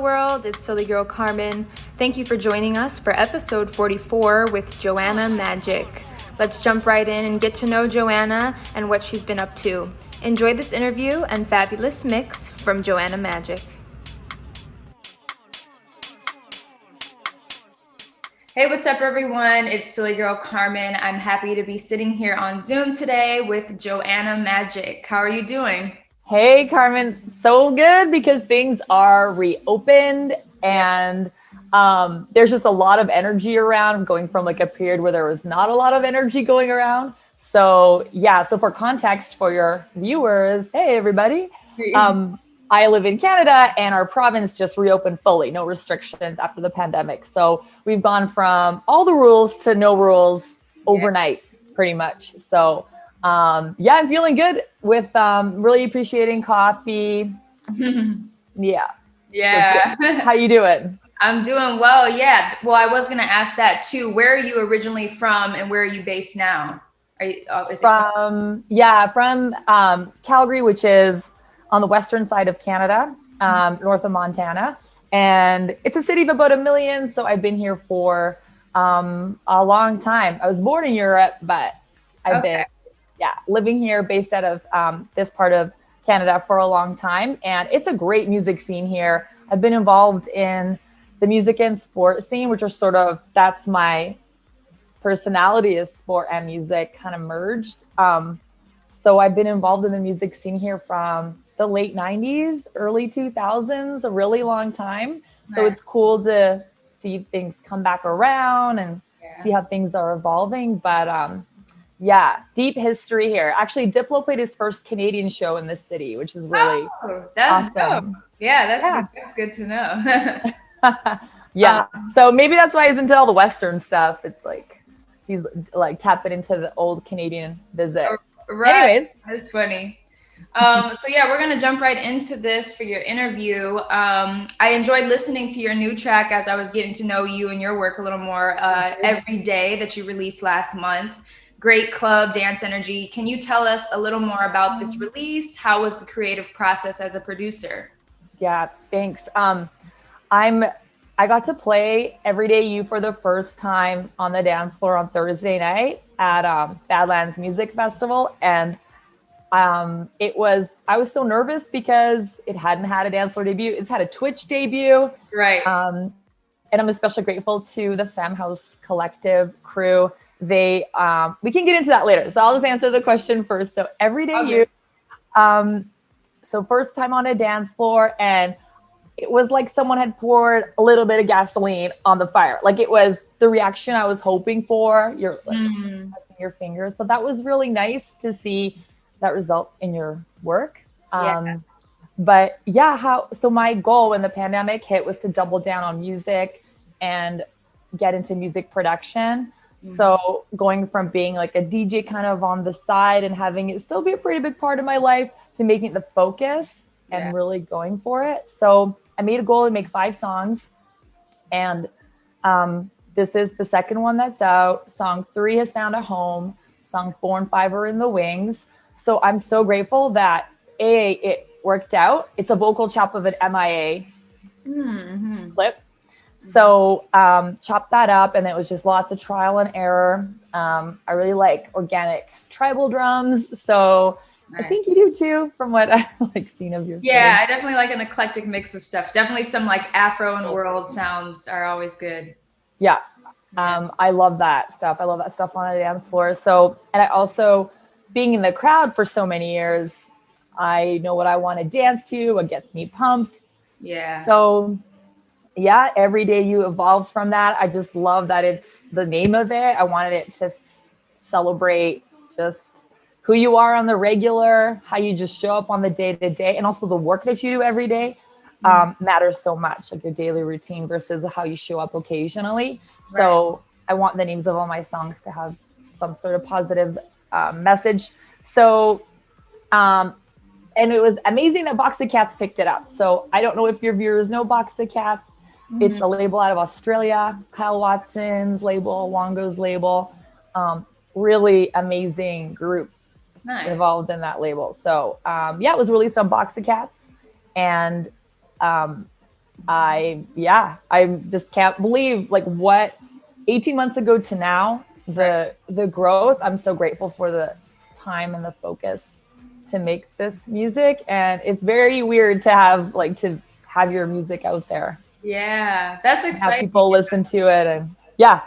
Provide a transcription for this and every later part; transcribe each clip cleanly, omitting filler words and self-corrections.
world, it's Silly Girl Carmen. Thank you for joining us for episode 44 with Joanna Magik. Let's jump right in and get to know Joanna and what she's been up to. Enjoy this interview and fabulous mix from Joanna Magik. Hey, what's up, everyone? It's Silly Girl Carmen. I'm happy to be sitting here on Zoom today with Joanna Magik. How are you doing? Hey, Carmen. So good because things are reopened and there's just a lot of energy around, going from like a period where there was not a lot of energy going around. So for context for your viewers, hey, everybody. I live in Canada and our province just reopened fully, no restrictions after the pandemic. So we've gone from all the rules to no rules overnight, pretty much. So I'm feeling good with really appreciating coffee. Yeah. How you doing? I'm doing well. Yeah. Well, I was going to ask that too. Where are you originally from and where are you based now? Are you from Calgary, which is on the western side of Canada, north of Montana. And it's a city of about 1 million. So I've been here for a long time. I was born in Europe, but I've been living here based out of this part of Canada for a long time. And it's a great music scene here. I've been involved in the music and sport scene, which are that's my personality, is sport and music kind of merged. So I've been involved in the music scene here from the late 90s, early 2000s, a really long time. So it's cool to see things come back around and see how things are evolving. But deep history here. Actually, Diplo played his first Canadian show in this city, which is really that's awesome. Dope. Yeah, that's good to know. So maybe that's why he's into all the Western stuff. It's like he's like tapping into the old Canadian visit. Right. Anyways, that's funny. We're going to jump right into this for your interview. I enjoyed listening to your new track as I was getting to know you and your work a little more every day that you released last month. Great club dance energy. Can you tell us a little more about this release? How was the creative process as a producer? Yeah, thanks. I got to play Everyday You for the first time on the dance floor on Thursday night at Badlands Music Festival. And I was so nervous because it hadn't had a dance floor debut. It's had a Twitch debut. Right. And I'm especially grateful to the Femme House Collective crew. We can get into that later. So I'll just answer the question first. So Everyday You, so first time on a dance floor, and it was like someone had poured a little bit of gasoline on the fire. Like it was the reaction I was hoping for. You're pressing your fingers. So that was really nice to see that result in your work. So my goal when the pandemic hit was to double down on music and get into music production. So going from being like a DJ kind of on the side and having it still be a pretty big part of my life to making it the focus and really going for it. So I made a goal to make 5 songs, and this is the second one that's out. Song 3 has found a home. Song 4 and 5 are in the wings. So I'm so grateful that it worked out. It's a vocal chop of an MIA clip. So chopped that up, and it was just lots of trial and error. I really like organic tribal drums. So nice. I think you do too, from what I seen of your footage. I definitely like an eclectic mix of stuff. Definitely some like Afro and world sounds are always good. I love that stuff. I love that stuff on a dance floor. So, and I also, being in the crowd for so many years, I know what I want to dance to, what gets me pumped. So Everyday You evolved from that. I just love that it's the name of it. I wanted it to celebrate just who you are on the regular, how you just show up on the day-to-day, and also the work that you do every day matters so much, like your daily routine versus how you show up occasionally. Right. So I want the names of all my songs to have some sort of positive message. So, and it was amazing that Box of Cats picked it up. So I don't know if your viewers know Box of Cats. It's a label out of Australia, Kyle Watson's label, Longo's label. Really amazing group involved in that label. So it was released on Box of Cats, and I just can't believe like what 18 months ago to now, the growth. I'm so grateful for the time and the focus to make this music. And it's very weird to have your music out there. Yeah, that's And have exciting. people listen to it. And yeah,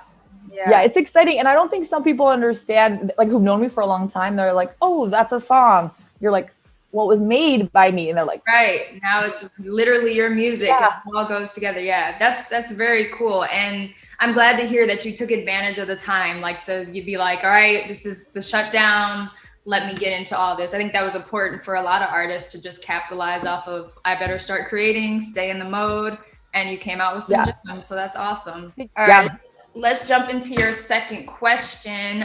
Yeah. it's exciting. And I don't think some people understand, like who've known me for a long time, they're like, oh, that's a song. You're like, well, it was made by me. And they're like, Right. Now it's literally your music and yeah, it all goes together. Yeah. That's very cool. And I'm glad to hear that you took advantage of the time, like to you'd be like, all right, this is the shutdown. Let me get into all this. I think that was important for a lot of artists to just capitalize off of I better start creating, stay in the mode. And you came out with some yeah, gems. So that's awesome. All right, yeah. let's jump into your second question.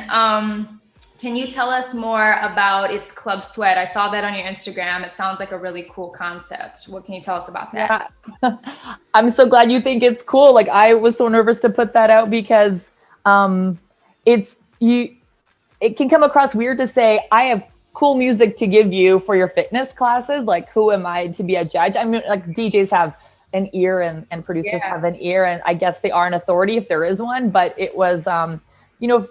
Can you tell us more about It's Club Sweat? I saw that on your Instagram. It sounds like a really cool concept. What can you tell us about that? Yeah. I'm so glad you think it's cool. Like I was so nervous to put that out because it's you it can come across weird to say I have cool music to give you for your fitness classes. Like who am I to be a judge? I mean, like DJs have an ear and producers have an ear, and I guess they are an authority if there is one, but it was you know,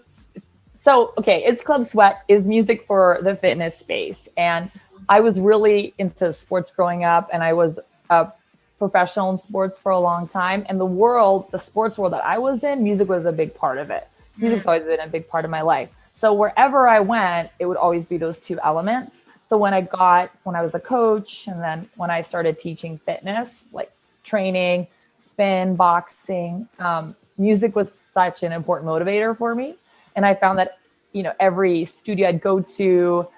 so okay, It's Club Sweat is music for the fitness space. And I was really into sports growing up, and I was a professional in sports for a long time. And the sports world that I was in, music was a big part of it. Music's always been a big part of my life. So wherever I went, it would always be those two elements. So when I was a coach, and then when I started teaching fitness, like training, spin, boxing, music was such an important motivator for me. And I found that, you know, every studio I'd go to,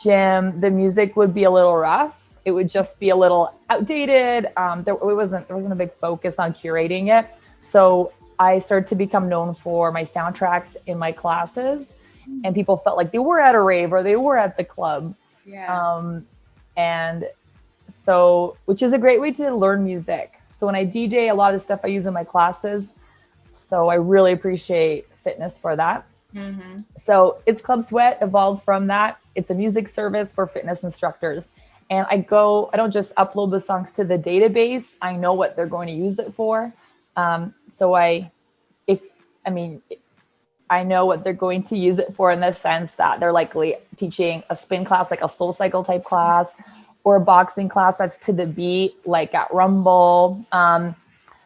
gym, the music would be a little rough. It would just be a little outdated. There wasn't a big focus on curating it. So I started to become known for my soundtracks in my classes, and people felt like they were at a rave or they were at the club. Yeah. And so, which is a great way to learn music. So when I DJ, a lot of stuff I use in my classes. So I really appreciate fitness for that. Mm-hmm. So It's Club Sweat evolved from that. It's a music service for fitness instructors. And I don't just upload the songs to the database. I know what they're going to use it for. So I know what they're going to use it for, in the sense that they're likely teaching a spin class, like a Soul Cycle type class, or a boxing class that's to the beat, like at Rumble.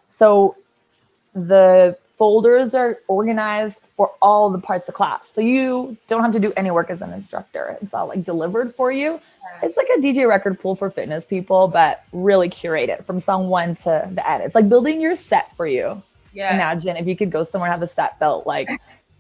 So the folders are organized for all the parts of class. So you don't have to do any work as an instructor. It's all like delivered for you. It's like a DJ record pool for fitness people, but really curated from song 1 to the end. It's like building your set for you. Yeah. Imagine if you could go somewhere and have a set built, like,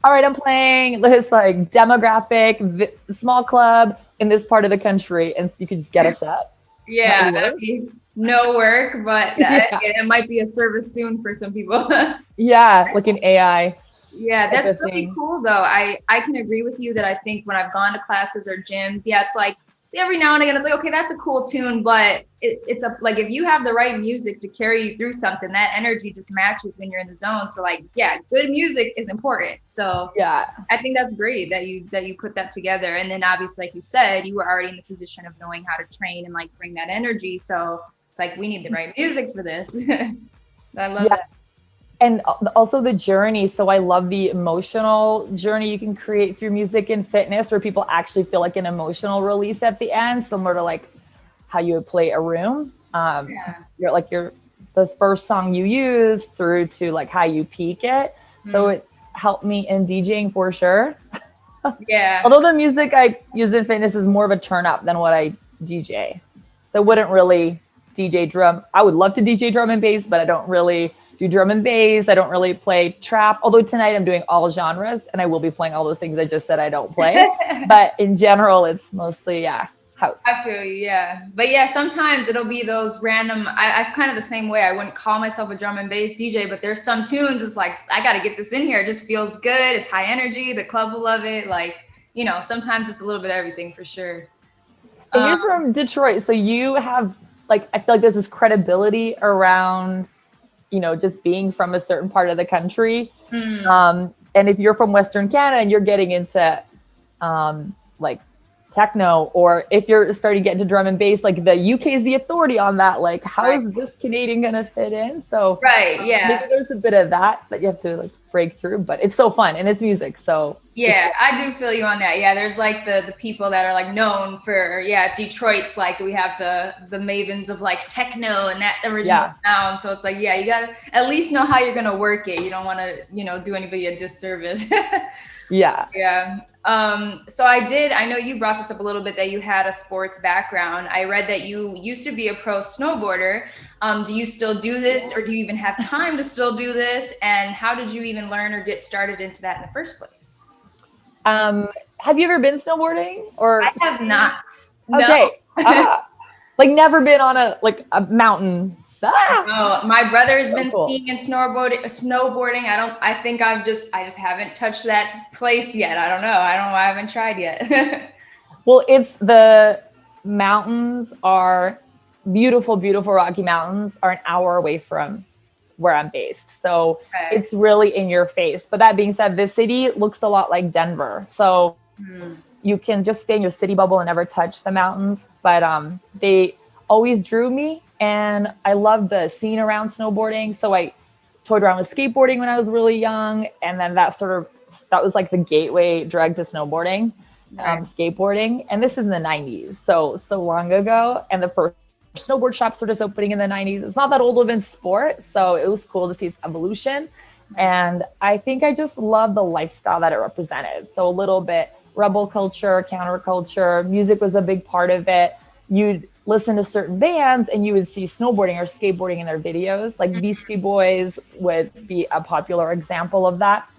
all right, I'm playing this like demographic small club in this part of the country, and you could just get a set. Yeah, that'd be no work, but it might be a service soon for some people. Yeah, like an AI. Yeah, that's really cool though. I can agree with you that I think when I've gone to classes or gyms, it's like, see, every now and again, it's like, okay, that's a cool tune, but it's like if you have the right music to carry you through something, that energy just matches when you're in the zone. So like, yeah, good music is important. So yeah, I think that's great that you put that together. And then obviously, like you said, you were already in the position of knowing how to train and like bring that energy. So it's like, we need the right music for this. I love that. And also the journey. So I love the emotional journey you can create through music and fitness, where people actually feel like an emotional release at the end, similar to like how you would play a room. You're the first song you use through to like how you peak it. So it's helped me in DJing for sure. Yeah. Although the music I use in fitness is more of a turn up than what I DJ. So I wouldn't really DJ drum. I would love to DJ drum and bass, but I don't really do drum and bass. I don't really play trap. Although tonight I'm doing all genres, and I will be playing all those things I just said I don't play. But in general, it's mostly, house. I feel you, yeah. But yeah, sometimes it'll be those random, I'm kind of the same way. I wouldn't call myself a drum and bass DJ, but there's some tunes, it's like, I got to get this in here. It just feels good. It's high energy. The club will love it. Like, sometimes it's a little bit of everything for sure. And you're from Detroit, so you have, like, I feel like there's this credibility around, just being from a certain part of the country. And if you're from Western Canada and you're getting into, like, techno, or if you're starting to get into drum and bass, like the UK is the authority on that. Like, how is this Canadian gonna fit in? So maybe there's a bit of that you have to like break through, but it's so fun and it's music. So yeah, I do feel you on that. Yeah, there's like the people that are like known for, Detroit's like we have the mavens of like techno and that original sound. So it's like, you gotta at least know how you're gonna work it. You don't want to, do anybody a disservice. Yeah. So I know you brought this up a little bit, that you had a sports background. I read that you used to be a pro snowboarder. Do you still do this, or do you even have time to still do this? And how did you even learn or get started into that in the first place? Have you ever been snowboarding? Or I have not. Okay. No. Like never been on a mountain. No, my brother has been skiing and snowboarding. I just haven't touched that place yet. I don't know. I haven't tried yet. Well, the mountains are beautiful, beautiful Rocky Mountains are an hour away from where I'm based. So it's really in your face. But that being said, the city looks a lot like Denver. So you can just stay in your city bubble and never touch the mountains. But they always drew me. And I loved the scene around snowboarding. So I toyed around with skateboarding when I was really young. And then that was like the gateway drug to snowboarding, skateboarding. And this is in the 90s. So long ago. And the first snowboard shops were just opening in the 90s. It's not that old of a sport. So it was cool to see its evolution. And I think I just love the lifestyle that it represented. So a little bit rebel culture, counterculture, music was a big part of it. You'd listen to certain bands and you would see snowboarding or skateboarding in their videos. Like Beastie Boys would be a popular example of that.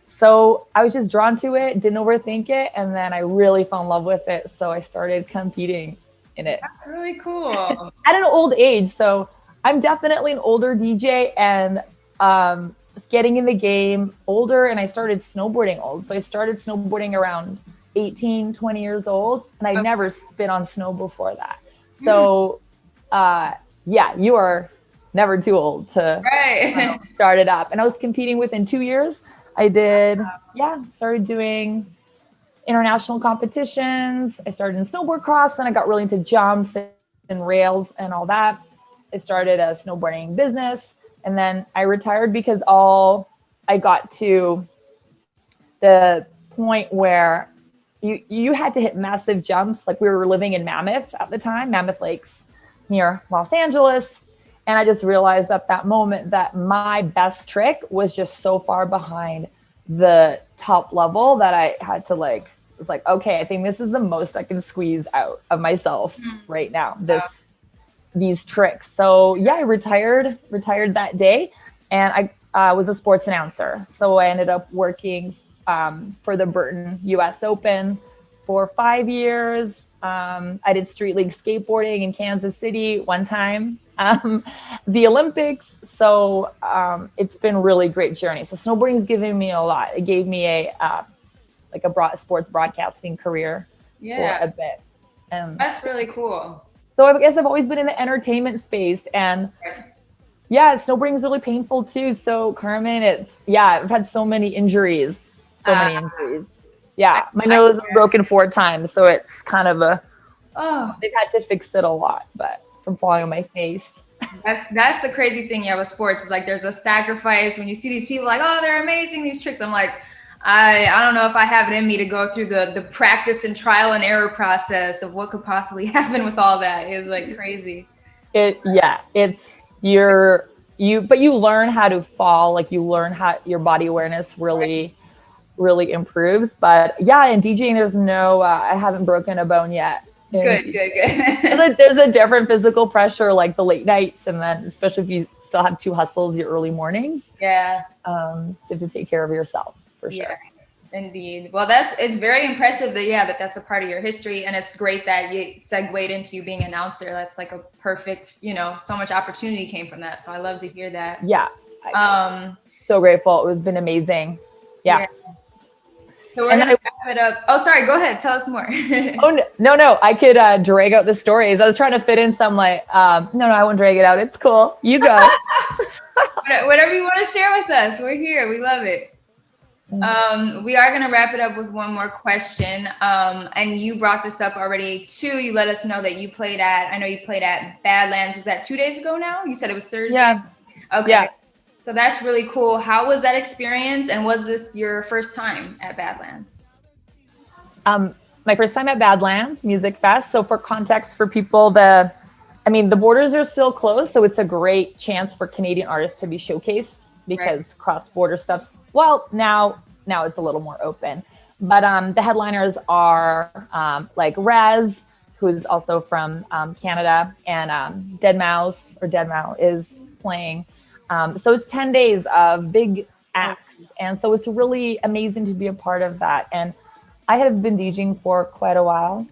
So I was just drawn to it, didn't overthink it. And then I really fell in love with it. So I started competing in it. That's really cool. At an old age. So I'm definitely an older DJ and getting in the game older. And I started snowboarding old. So I started snowboarding around 18, 20 years old. And I'd never been on snow before that. So you are never too old to start it up. And I was competing within 2 years. I did, started doing international competitions. I started in snowboard cross. Then I got really into jumps and rails and all that. I started a snowboarding business. And then I retired because I got to the point where you had to hit massive jumps. Like we were living in Mammoth at the time, Mammoth Lakes near Los Angeles. And I just realized at that moment that my best trick was just so far behind the top level that I had to was like, okay, I think this is the most I can squeeze out of myself right now, these tricks. So I retired that day, and I was a sports announcer. So I ended up working for the Burton US Open for 5 years. I did street league skateboarding in Kansas City one time, the Olympics. So it's been a really great journey. So snowboarding's given me a lot. It gave me a sports broadcasting career for a bit. That's really cool. So I guess I've always been in the entertainment space, and snowboarding is really painful too. So Carmen, I've had so many injuries. Yeah, my nose is broken 4 times, so it's kind of they've had to fix it a lot, but from falling on my face. That's the crazy thing, with sports. Is like there's a sacrifice when you see these people like, oh, they're amazing, these tricks. I'm like, I don't know if I have it in me to go through the practice and trial and error process of what could possibly happen with all that. It's like crazy. But you learn how to fall. Like you learn how your body awareness really improves. But in DJing, there's I haven't broken a bone yet. Good. There's a different physical pressure, like the late nights, and then especially if you still have 2 hustles, your early mornings. You have to take care of yourself for sure. Yes, indeed. Well, it's very impressive that's a part of your history, and it's great that you segued into you being an announcer. That's like a perfect, so much opportunity came from that. So I love to hear that. So grateful. It's been amazing. So we're going to wrap it up. Oh, sorry. Go ahead. Tell us more. Oh, no. I could drag out the stories. I was trying to fit in some no, I won't drag it out. It's cool. You go. Whatever you want to share with us. We're here. We love it. We are going to wrap it up with one more question. And you brought this up already too. You let us know that you played at, I know you played at Badlands. Was that 2 days ago now? You said it was Thursday? Yeah. Okay. Yeah. So that's really cool. How was that experience? And was this your first time at Badlands? My first time at Badlands Music Fest. So for context for people, the borders are still closed. So it's a great chance for Canadian artists to be showcased because cross-border stuff's, well, now it's a little more open. But the headliners are like Rez, who's also from Canada, and Dead Mouse is playing. So it's 10 days of big acts. And so it's really amazing to be a part of that. And I have been DJing for quite a while.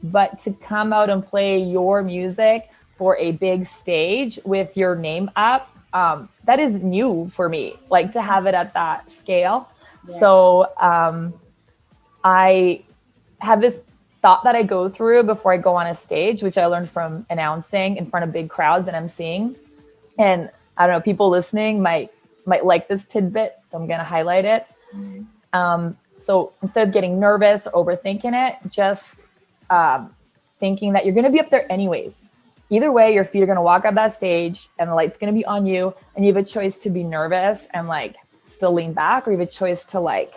But to come out and play your music for a big stage with your name up, that is new for me, like to have it at that scale. Yeah. So I have this thought that I go through before I go on a stage, which I learned from announcing in front of big crowds and emceeing. And I don't know, people listening might like this tidbit, so I'm going to highlight it. Mm-hmm. So instead of getting nervous or overthinking it, just thinking that you're going to be up there anyways. Either way, your feet are going to walk up that stage and the light's going to be on you, and you have a choice to be nervous and like still lean back, or you have a choice to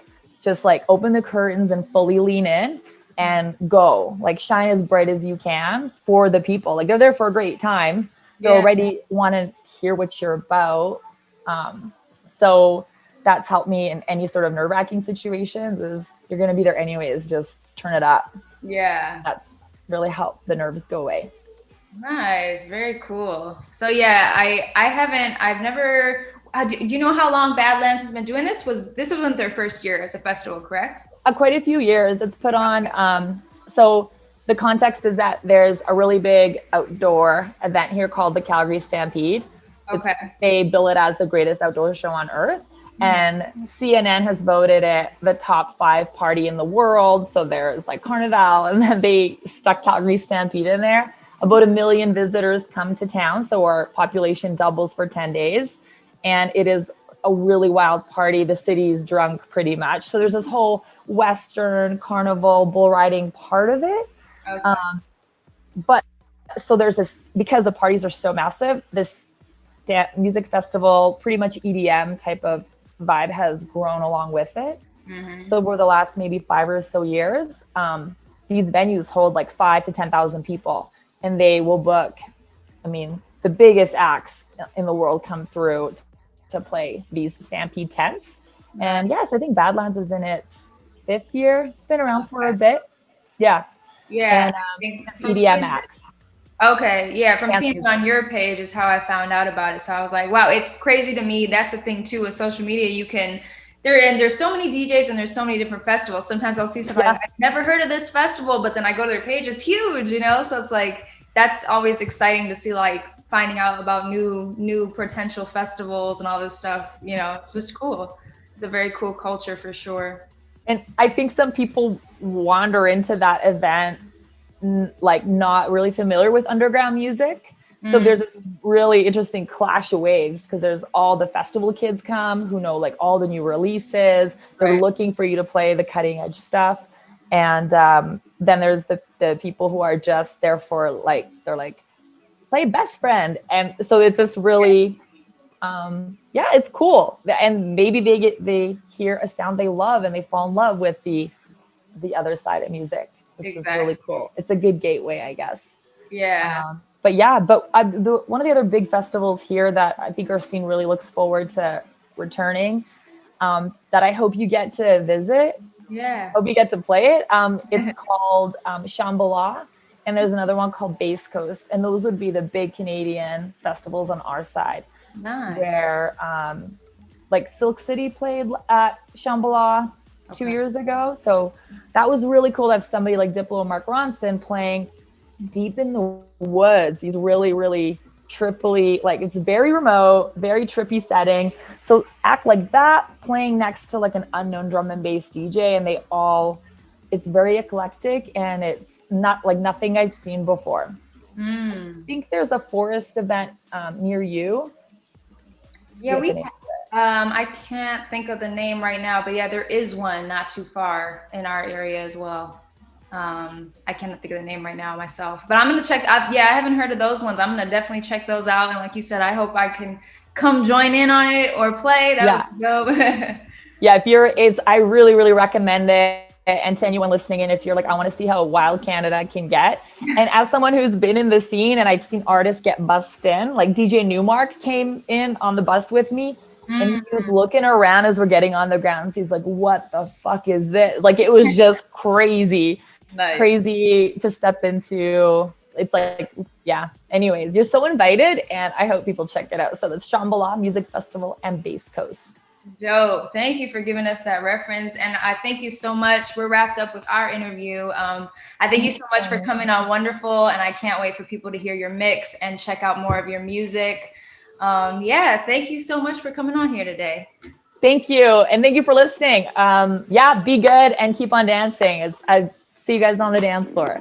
just open the curtains and fully lean in and go, like shine as bright as you can for the people. Like they're there for a great time. They already want to hear what you're about. So that's helped me in any sort of nerve-wracking situations. Is you're going to be there anyways, just turn it up. Yeah. That's really helped the nerves go away. Nice. Very cool. So yeah, I've never, do you know how long Badlands has been doing this? This wasn't their first year as a festival, correct? Quite a few years. It's put on. So the context is that there's a really big outdoor event here called the Calgary Stampede. Okay. They bill it as the greatest outdoor show on earth. And CNN has voted it the top 5 party in the world. So there's like Carnival, and then they stuck Calgary Stampede in there. About 1 million visitors come to town. So our population doubles for 10 days. And it is a really wild party. The city's drunk pretty much. So there's this whole Western carnival bull riding part of it. Okay. But so there's this, because the parties are so massive, this music festival, pretty much EDM type of vibe has grown along with it. Mm-hmm. So over the last maybe 5 or so years, these venues hold like 5,000 to 10,000 people, and they will book, the biggest acts in the world come through to play these Stampede tents. And yes, I think Badlands is in its 5th year. It's been around for a bit. Yeah. Yeah. And it's EDM acts. Okay. Yeah. From seeing it on your page is how I found out about it. So I was like, wow, it's crazy to me. That's the thing too, with social media. There's so many DJs and there's so many different festivals. Sometimes I'll see stuff like, I've never heard of this festival, but then I go to their page, it's huge, So it's like, that's always exciting to see, like finding out about new potential festivals and all this stuff. It's just cool. It's a very cool culture for sure. And I think some people wander into that event like not really familiar with underground music. So there's this really interesting clash of waves, because there's all the festival kids come who know like all the new releases. They're looking for you to play the cutting edge stuff. And then there's the people who are just there for they're like, play Best Friend. And so it's this really, it's cool. And maybe they hear a sound they love and they fall in love with the other side of music. Which is really cool. It's a good gateway, I guess. Yeah. One of the other big festivals here that I think our scene really looks forward to returning, that I hope you get to visit. Yeah. Hope you get to play it. It's called Shambhala, and there's another one called Base Coast, and those would be the big Canadian festivals on our side. Nice. Where Silk City played at Shambhala 2 years ago. So that was really cool to have somebody like Diplo and Mark Ronson playing deep in the woods, these really, really trippily, it's very remote, very trippy setting. So act like that, playing next to like an unknown drum and bass DJ, and it's very eclectic, and it's not like nothing I've seen before. I think there's a forest event near you. Yeah, I can't think of the name right now, but yeah, there is one not too far in our area as well. I can't think of the name right now myself, but I'm gonna check. I haven't heard of those ones. I'm gonna definitely check those out. And like you said, I hope I can come join in on it or play. That would be dope. Yeah, I really, really recommend it. And to anyone listening in, if you're like, I want to see how wild Canada can get. And as someone who's been in the scene and I've seen artists get bussed in, like DJ Newmark came in on the bus with me and he was looking around as we're getting on the ground. He's like, what the fuck is this? Like, it was just crazy, crazy to step into. It's like, yeah. Anyways, you're so invited and I hope people check it out. So it's Shambhala Music Festival and Base Coast. Dope. Thank you for giving us that reference. And I thank you so much. We're wrapped up with our interview. I thank you so much for coming on Wonderful. And I can't wait for people to hear your mix and check out more of your music. Thank you so much for coming on here today. Thank you. And thank you for listening. Be good and keep on dancing. I see you guys on the dance floor.